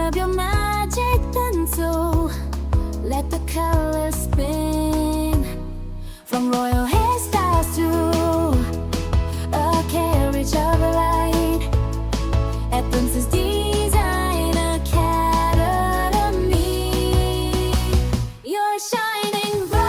Grab your magic pencil, let the colors spin. From royal hairstyles to a carriage of light at Princess Design Academy. You're shining bright.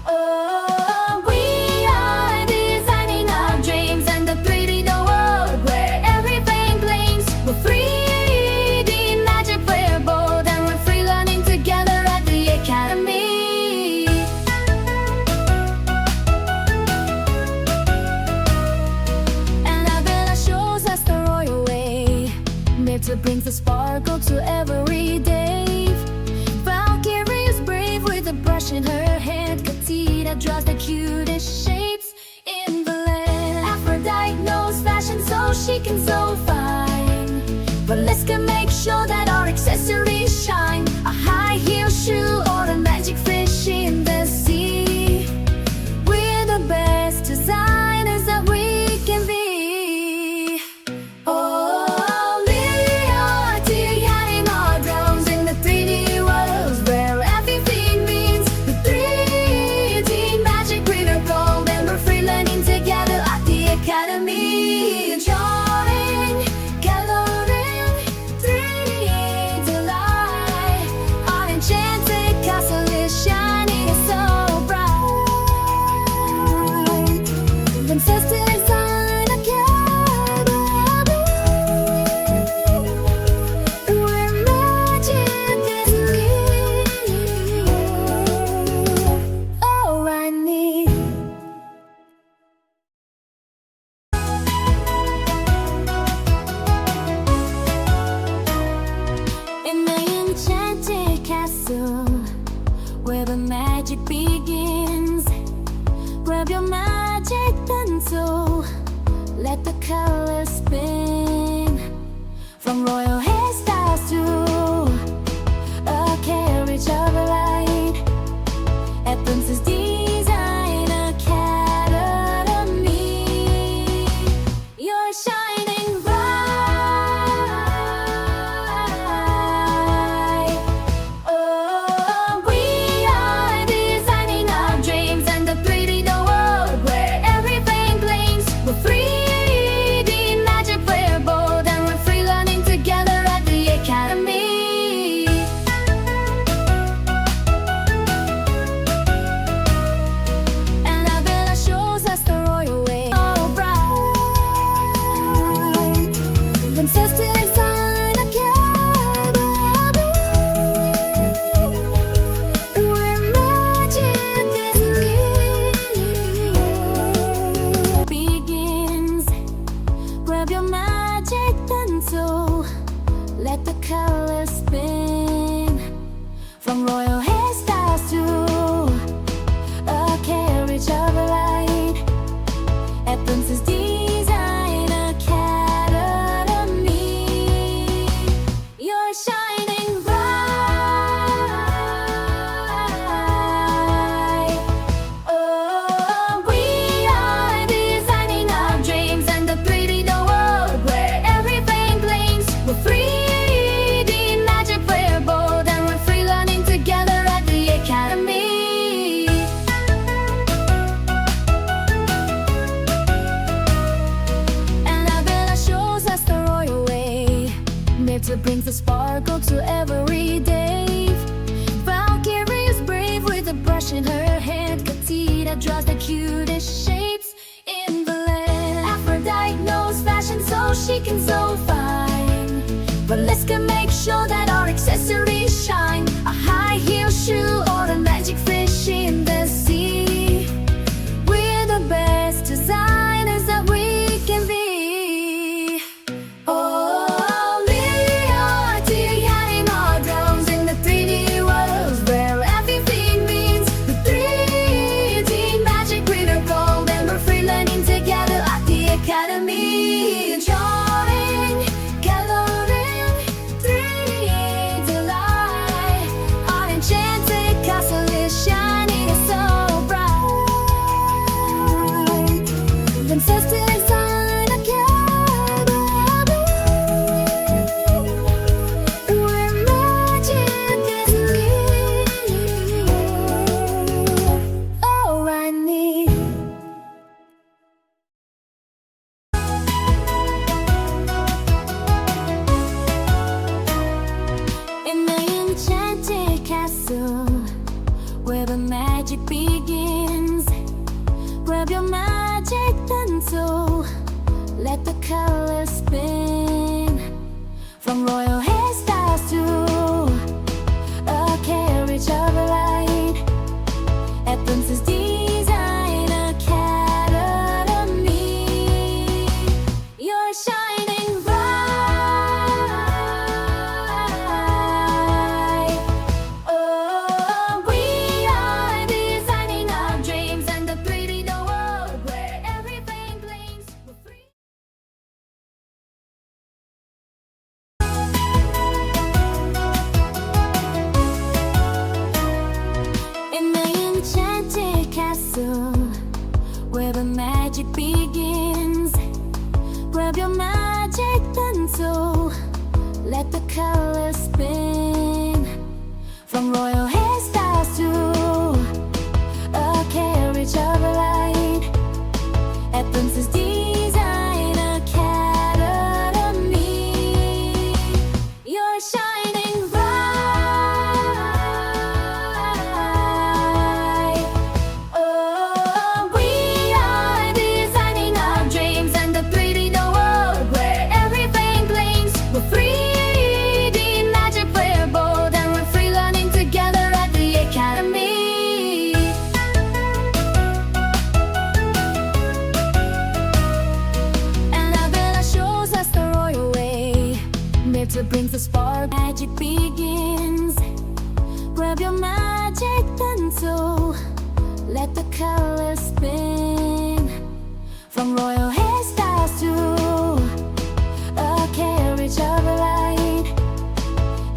Oh, we are designing our dreams and the 3D world where everything blinks. We're 3D magic, we're bold, and we're free learning together at the Academy. Annabela shows us the royal way, Mirta brings the sparkle to every day. Valkyrie is brave with a brush in her hand. Copie draws the cutest shapes in the land. Aphrodite knows fashion so she can sew fine, but let's go make sure that our accessories shine. A high heel shoe or a magic fish in the sea. We're the best designers that we can be. Oh, we are creating our drones in the 3D worlds where everything means the 3D magic, glitter, gold, and we're free learning together at the Academy. Drawing, coloring, 3D delight. Our enchanted castle is shining so bright. Princess Design Academy, where magic is real. Oh, I need in the enchanted castle where the magic begins. Grab your magic pencil, let the colors spin. From royal hairstyles to a carriage of light at Princess Design Academy. You're shining bright. Oh, we are designing our dreams and the 3D world where everything blinks. We're 3D magic, we're bold, and we're free learning together at the Academy. Annabela shows us the royal way. Oh, bright. Princess Design Academy, where magic is real. Begins. Grab your magic pencil, let the colors spin. From royal hairstyles to a carriage of light at Princess Design Academy. You're shining bright. Oh, we are designing our dreams and the 3D world where everything blinks. We're 3D magic, we're bold, and we're free learning together at the Academy. Annabela shows us the royal way, Mirta brings the sparkle to every day. Valkyrie is brave with a brush in her hand. Copie draws the cutest shapes in the land. Aphrodite knows fashion so she can sew fine, but let's go make sure that our accessories shine. A high heel shoe or a magic fish in the sea. We're the best designers that we can be. Oh, we are creating our drones in the 3D worlds where everything means the 3D magic, glitter, gold, and we're free learning together at the Academy. Drawing, coloring, 3D delight. Our enchanted castle is shining so let the colors spin. From royal hairstyles to a carriage of light at Princess Design Academy. You're shining bright. Oh, we are designing our dreams and the 3D world where everything blinks with free. In the enchanted castle where the magic begins, grab your magic pencil, let the colors spin. From royal hairstyles to a carriage of light at Princess Design Academy. You're shining bright. Oh, we are designing our dreams and the 3D world where everything blinks with 3D magic. We're bold and we're free, learning together at the Academy. Annabela shows us the royal way, made to bring the spark. Magic begins. Grab your magic pencil, let the colors spin. From royal hairstyles to a carriage of light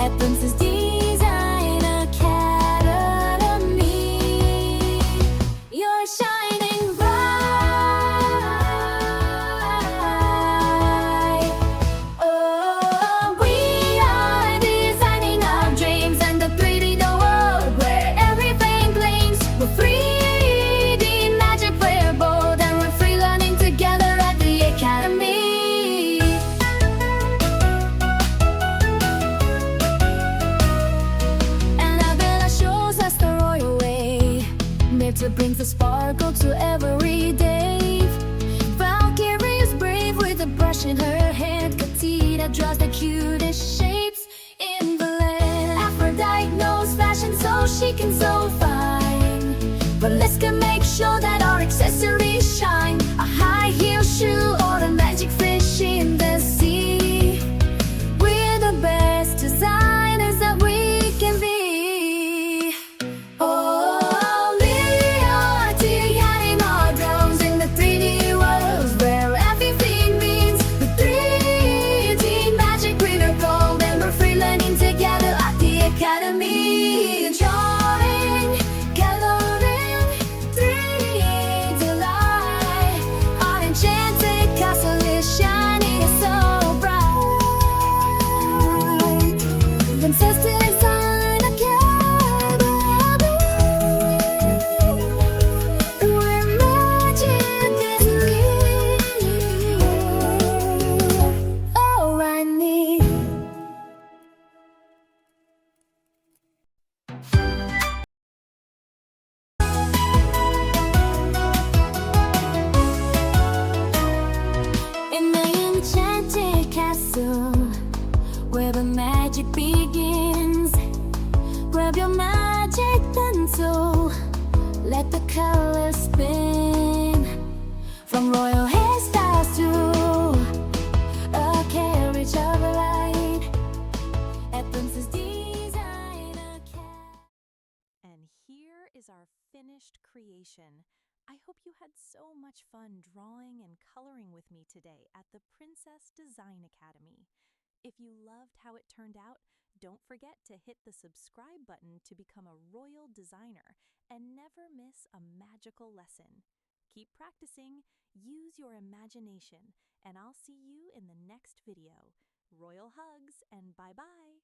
at Princess Design Academy. You're shining bright. Oh, we are designing our dreams and the 3D world where everything blinks with 3D magic. We're bold and we're free, learning together at the Academy. Annabela shows us the royal way, made to bring the sparkle to every day. Valkyrie is brave with a brush in her hand. Copie draws the cutest shapes in the land. Aphrodite knows fashion so she can sew fine, but let's go make sure that our accessories shine. A high heel shoe or a magic fish in the sea. We're the best designers that we can be. Oh, we are designing our drones in the 3D world where everything means the 3D magic. We're gold and we're free, learning together at the Academy. Enjoying, coloring, 3D delight. Our enchanted castle is shining so bright. Princess Design Academy, where magic is real. Oh, I need. In the enchanted castle where the magic begins, grab your magic pencil, let the colors spin. From royal hairstyles to a carriage of light at Princess Design Academy. And here is our finished creation. I hope you had so much fun drawing and coloring with me today at the Princess Design Academy. If you loved how it turned out, don't forget to hit the subscribe button to become a royal designer and never miss a magical lesson. Keep practicing, use your imagination, and I'll see you in the next video. Royal hugs and bye-bye!